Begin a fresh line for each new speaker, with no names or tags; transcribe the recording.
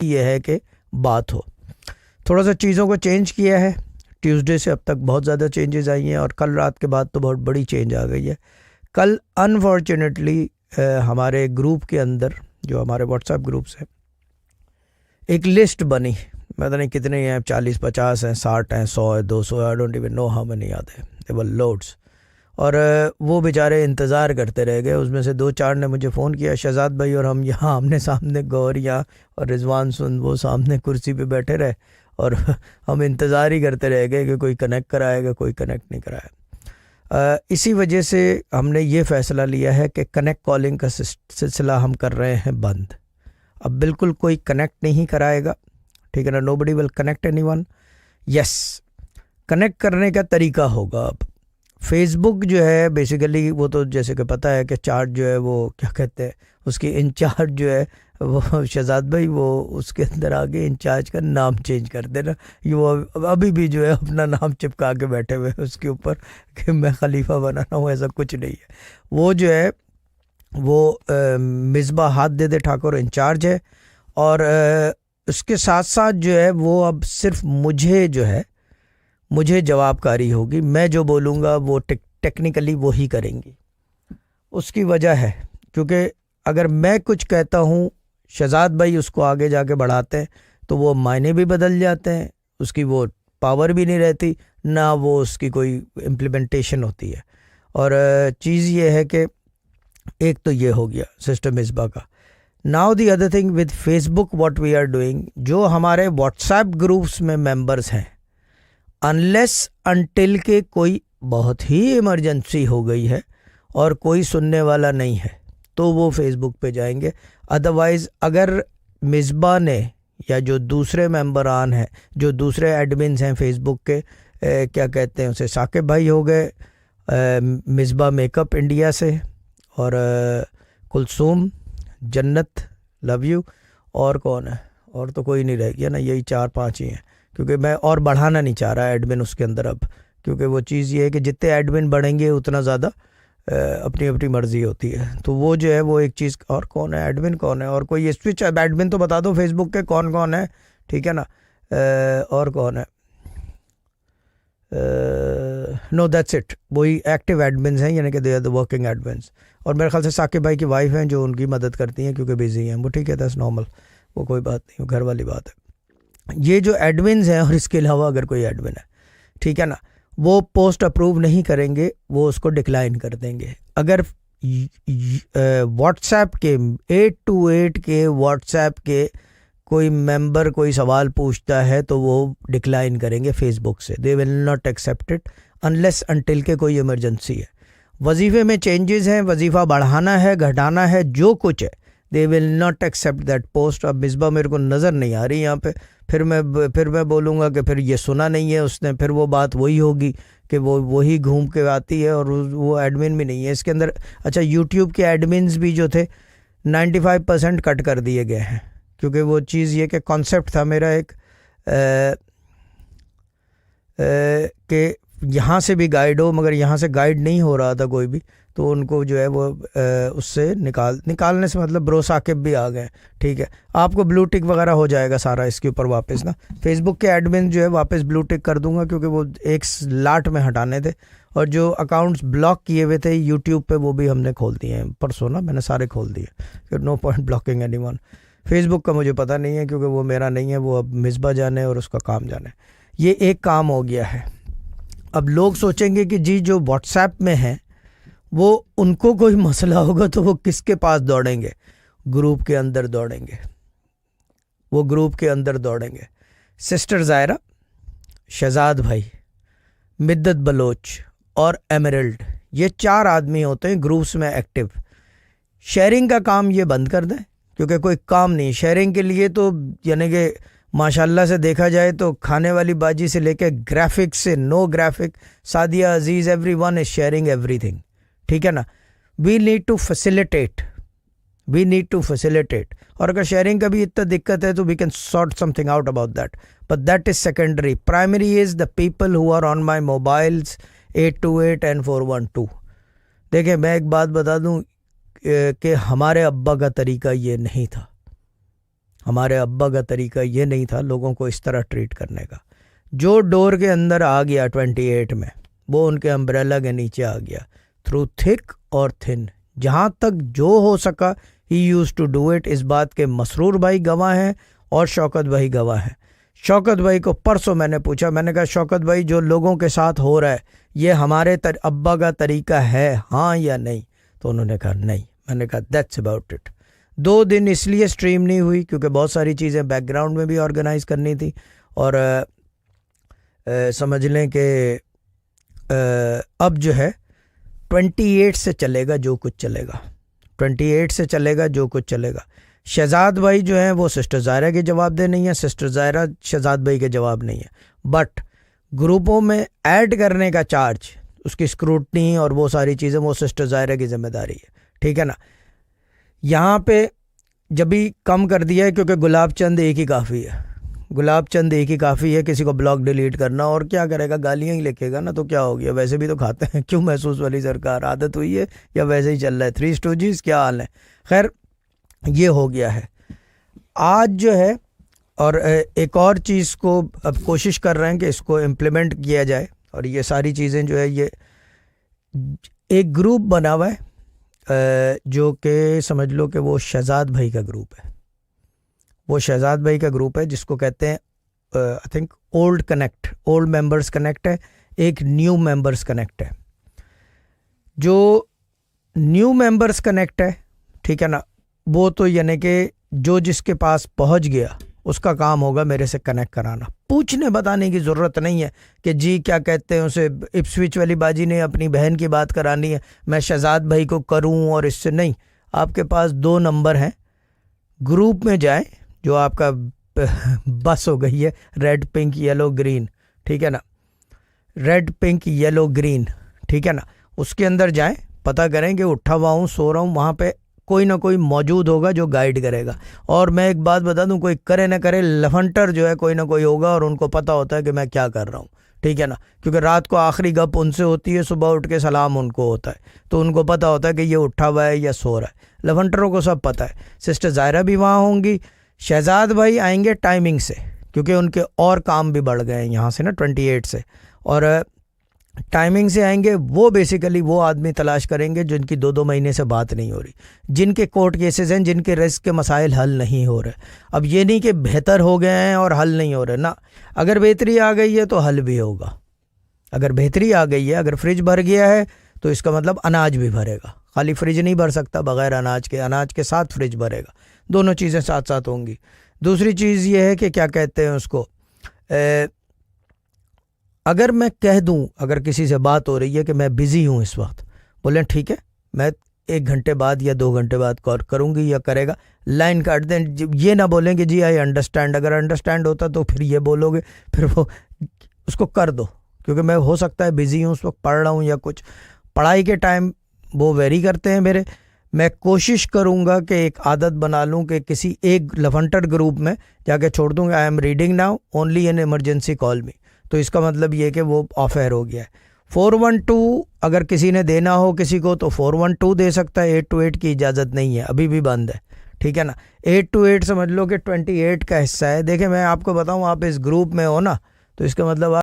ये है कि बात हो। थोड़ा सा चीज़ों को चेंज किया है, ट्यूसडे से अब तक बहुत ज़्यादा चेंजेस आई हैं और कल रात के बाद तो बहुत बड़ी चेंज आ गई है। कल अनफॉर्चुनेटली हमारे ग्रुप के अंदर, जो हमारे व्हाट्सएप ग्रुप्स हैं, एक लिस्ट बनी, मैं तो नहीं कितने हैं, 40-50 हैं, 60 हैं, 100 है, 200 है, I don't even know how many आते हैं, दे वर लोड्स। और वो बेचारे इंतज़ार करते रह गए। उसमें से 2-4 ने मुझे फ़ोन किया, शहजाद भाई और हम यहाँ आमने सामने, गौर यहाँ और रिजवान सुन वो सामने कुर्सी पे बैठे रहे और हम इंतज़ार ही करते रह गए कि कोई कनेक्ट कराएगा, कोई कनेक्ट नहीं कराया। इसी वजह से हमने ये फ़ैसला लिया है कि कनेक्ट कॉलिंग का सिलसिला हम कर रहे हैं बंद। अब बिल्कुल कोई कनेक्ट नहीं कराएगा, ठीक है ना, nobody will connect anyone. Yes, connect करने का तरीका होगा। अब फेसबुक जो है बेसिकली वो तो जैसे कि पता है कि चार्ट जो है वो क्या कहते हैं, उसकी इंचार्ज जो है वो शहजाद भाई, वो उसके अंदर आगे इंचार्ज का नाम चेंज कर देना। ये वो अभी भी जो है अपना नाम चिपका के बैठे हुए हैं उसके ऊपर कि मैं खलीफा बनाना हूँ, ऐसा कुछ नहीं है। वो जो है वो मिसबा हाथ दे दे ठाकुर इंचार्ज है और उसके साथ साथ जो है वो अब सिर्फ मुझे जो है मुझे जवाबकारी होगी, मैं जो बोलूँगा वो टेक्निकली वो ही करेंगी। उसकी वजह है क्योंकि अगर मैं कुछ कहता हूँ, शहजाद भाई उसको आगे जाके बढ़ाते हैं तो वो मायने भी बदल जाते हैं, उसकी वो पावर भी नहीं रहती, ना वो उसकी कोई इम्प्लीमेंटेशन होती है। और चीज़ ये है कि एक तो ये हो गया सिस्टम मिसबा का। Now the other thing with Facebook what we are doing, जो हमारे व्हाट्सएप ग्रुप्स में मेंबर्स हैं, अनलेस अनटिल के कोई बहुत ही इमरजेंसी हो गई है और कोई सुनने वाला नहीं है तो वो फेसबुक पे जाएंगे। अदरवाइज़ अगर मिसबा ने या जो दूसरे मेंबरान हैं, जो दूसरे एडमिन्स हैं फेसबुक के, क्या कहते हैं उसे, साकिब भाई हो गए, मिसबा मेकअप इंडिया से, और कुलसूम, जन्नत, लव यू, और कौन है, और तो कोई नहीं रह गया ना, यही 4-5 ही हैं। क्योंकि मैं और बढ़ाना नहीं चाह रहा एडमिन उसके अंदर अब, क्योंकि वो चीज़ ये है कि जितने एडमिन बढ़ेंगे उतना ज़्यादा अपनी अपनी मर्ज़ी होती है। तो वो जो है वो एक चीज़। और कौन है एडमिन, कौन है, और कोई स्विच एडमिन तो बता दो फेसबुक के कौन कौन है, ठीक है ना। और कौन है, नो दैट्स इट, वही एक्टिव एडमिन्स हैं, यानी कि they are the working admins. और मेरे ख्याल से साकिब भाई की वाइफ हैं जो उनकी मदद करती हैं क्योंकि बिजी हैं वो, ठीक है, दैट्स नॉर्मल, वो कोई बात नहीं, घर वाली बात है। ये जो एडमिन्स हैं और इसके अलावा अगर कोई एडमिन है, ठीक है ना, वो पोस्ट अप्रूव नहीं करेंगे, वो उसको डिक्लाइन कर देंगे। अगर व्हाट्सएप के 828 के व्हाट्सएप के कोई मेंबर कोई सवाल पूछता है तो वो डिक्लाइन करेंगे फेसबुक से, they will not accept it unless until के कोई इमरजेंसी है। वजीफ़े में चेंजेस हैं, वजीफ़ा बढ़ाना है, घटाना है, जो कुछ है, they will not accept that post. अब मिसबा मेरे को नज़र नहीं आ रही यहाँ पे, फिर मैं बोलूँगा कि फिर ये सुना नहीं है उसने, फिर वो बात वही होगी कि वो वही घूम के आती है और वो एडमिन भी नहीं है इसके अंदर। अच्छा, यूट्यूब के एडमिन्स भी जो थे 95% कट कर दिए गए हैं, क्योंकि वो चीज़ ये कि कॉन्सेप्ट था मेरा एक कि यहाँ से भी गाइड हो, मगर यहाँ से गाइड नहीं हो रहा था कोई भी, तो उनको जो है वो उससे निकालने से मतलब ब्रो साकिब भी आ गए, ठीक है। आपको ब्लू टिक वगैरह हो जाएगा सारा इसके ऊपर वापस ना, फेसबुक के एडमिन जो है वापस ब्लू टिक कर दूंगा क्योंकि वो एक लाट में हटाने थे। और जो अकाउंट्स ब्लॉक किए हुए थे यूट्यूब पे वो भी हमने खोल दिए हैं, परसों ना मैंने सारे खोल दिए। No point blocking anyone. Facebook का मुझे पता नहीं है क्योंकि वो मेरा नहीं है, वो अब मिसबा जाने और उसका काम जाने। ये एक काम हो गया है। अब लोग सोचेंगे कि जी जो व्हाट्सएप में है वो उनको कोई मसला होगा तो वो किसके पास दौड़ेंगे, ग्रुप के अंदर दौड़ेंगे, वो ग्रुप के अंदर दौड़ेंगे। सिस्टर ज़ायरा, शहजाद भाई, मिद्दत बलोच और एमरल्ड, ये 4 आदमी होते हैं ग्रुप्स में एक्टिव। शेयरिंग का काम ये बंद कर दें क्योंकि कोई काम नहीं शेयरिंग के लिए, तो यानी कि माशाल्लाह से देखा जाए तो खाने वाली बाजी से लेकर ग्राफिक से no graphic, Sadia Aziz, everyone is sharing everything, ठीक है ना। वी नीड टू फैसिलिटेट, और अगर शेयरिंग का भी इतना दिक्कत है तो we can sort something out about that, but that is secondary. Primary is the people who are on my mobiles 828 and 412। देखिए मैं एक बात बता दूं कि हमारे अब्बा का तरीका ये नहीं था, हमारे अब्बा का तरीका ये नहीं था लोगों को इस तरह ट्रीट करने का। जो डोर के अंदर आ गया 28 में, वो उनके अम्ब्रेला के नीचे आ गया, थ्रू थिक और थिन, जहाँ तक जो हो सका ही यूज़ टू डू इट। इस बात के मसरूर भाई गवाह हैं और शौकत भाई गवाह हैं। शौकत भाई को परसों मैंने पूछा, मैंने कहा शौकत भाई जो लोगों के साथ हो रहा है ये हमारे अब्बा का तरीका है, हाँ या नहीं? तो उन्होंने कहा नहीं। मैंने कहा दैट्स अबाउट इट। 2 दिन इसलिए स्ट्रीम नहीं हुई क्योंकि बहुत सारी चीज़ें बैकग्राउंड में भी ऑर्गेनाइज करनी थी, और समझ लें कि अब जो है 28 से चलेगा जो कुछ चलेगा, 28 से चलेगा जो कुछ चलेगा। शहजाद भाई जो हैं वो सिस्टर ज़ायरा के जवाब दे नहीं है, सिस्टर ज़ायरा शहजाद भाई के जवाब नहीं है, बट ग्रुपों में ऐड करने का चार्ज, उसकी स्क्रूटनी और वो सारी चीज़ें वो सिस्टर ज़ायरा की जिम्मेदारी है, ठीक है ना। यहाँ पे जब भी कम कर दिया है क्योंकि गुलाब चंद एक ही काफ़ी है, गुलाब चंद एक ही काफ़ी है किसी को ब्लॉग डिलीट करना, और क्या करेगा, गालियाँ ही लिखेगा ना, तो क्या हो गया, वैसे भी तो खाते हैं, क्यों महसूस वाली सरकार, आदत हुई है या वैसे ही चल रहा है, 3 स्टूजीज़ क्या हाल है। खैर ये हो गया है आज जो है, और एक और चीज़ को अब कोशिश कर रहे हैं कि इसको इम्प्लीमेंट किया जाए, और ये सारी चीज़ें जो है, ये एक ग्रुप बना हुआ है जो कि समझ लो कि वो शहजाद भाई का ग्रुप है, वो शहजाद भाई का ग्रुप है जिसको कहते हैं I think old connect, old members connect है, एक न्यू मेंबर्स कनेक्ट है। जो न्यू मेंबर्स कनेक्ट है, ठीक है ना, वो तो यानी कि जो जिसके पास पहुंच गया उसका काम होगा मेरे से कनेक्ट कराना, पूछने बताने की ज़रूरत नहीं है कि जी क्या कहते हैं उसे, इप्सविच वाली बाजी ने अपनी बहन की बात करानी है मैं शहजाद भाई को करूं और इससे नहीं। आपके पास 2 नंबर हैं, ग्रुप में जाएं, जो आपका बस हो गई है रेड पिंक येलो ग्रीन, ठीक है ना, रेड पिंक येलो ग्रीन, ठीक है ना, उसके अंदर जाएं, पता करें कि उठा हुआ हूँ सो रहा हूँ, वहाँ पे कोई ना कोई मौजूद होगा जो गाइड करेगा। और मैं एक बात बता दूं, कोई करे ना करे लफंटर जो है कोई ना कोई होगा और उनको पता होता है कि मैं क्या कर रहा हूँ, ठीक है ना, क्योंकि रात को आखिरी गप उनसे होती है, सुबह उठ के सलाम उनको होता है, तो उनको पता होता है कि ये उठा हुआ है या सो रहा है। लफंटरों को सब पता है। सिस्टर ज़ायरा भी वहाँ होंगी, शहजाद भाई आएंगे टाइमिंग से क्योंकि उनके और काम भी बढ़ गए हैं यहाँ से ना 28 से, और टाइमिंग से आएंगे। वो बेसिकली वो आदमी तलाश करेंगे जिनकी 2-2 महीने से बात नहीं हो रही, जिनके कोर्ट केसेस हैं, जिनके रिस्क के मसाइल हल नहीं हो रहे। अब ये नहीं कि बेहतर हो गए हैं और हल नहीं हो रहे ना, अगर बेहतरी आ गई है तो हल भी होगा। अगर बेहतरी आ गई है, अगर फ्रिज भर गया है तो इसका मतलब अनाज भी भरेगा, खाली फ्रिज नहीं भर सकता बग़ैर अनाज के, अनाज के साथ फ्रिज भरेगा, दोनों चीज़ें साथ साथ होंगी। दूसरी चीज़ ये है कि क्या कहते हैं उसको, अगर मैं कह दूं, अगर किसी से बात हो रही है कि मैं बिज़ी हूं इस वक्त, बोलें ठीक है मैं 1 घंटे बाद या 2 घंटे बाद कॉल करूंगी या करेगा, लाइन काट दें। ये ना बोलें कि जी आई अंडरस्टैंड, अगर अंडरस्टैंड होता तो फिर ये बोलोगे, फिर वो उसको कर दो, क्योंकि मैं हो सकता है बिज़ी हूँ उस वक्त, पढ़ रहा हूँ या कुछ, पढ़ाई के टाइम वो वेरी करते हैं मेरे। मैं कोशिश करूँगा कि एक आदत बना लूँ कि किसी एक लफंटर ग्रुप में जाके छोड़ दूँगा, I am reading now only in emergency call मी, तो इसका मतलब ये कि वो ऑफ एयर हो गया है। 412 अगर किसी ने देना हो किसी को तो 412 दे सकता है, 828 की इजाज़त नहीं है, अभी भी बंद है, ठीक है ना। 828 समझ लो कि 28 का हिस्सा है। देखिए मैं आपको बताऊं, आप इस ग्रुप में हो ना, तो इसका मतलब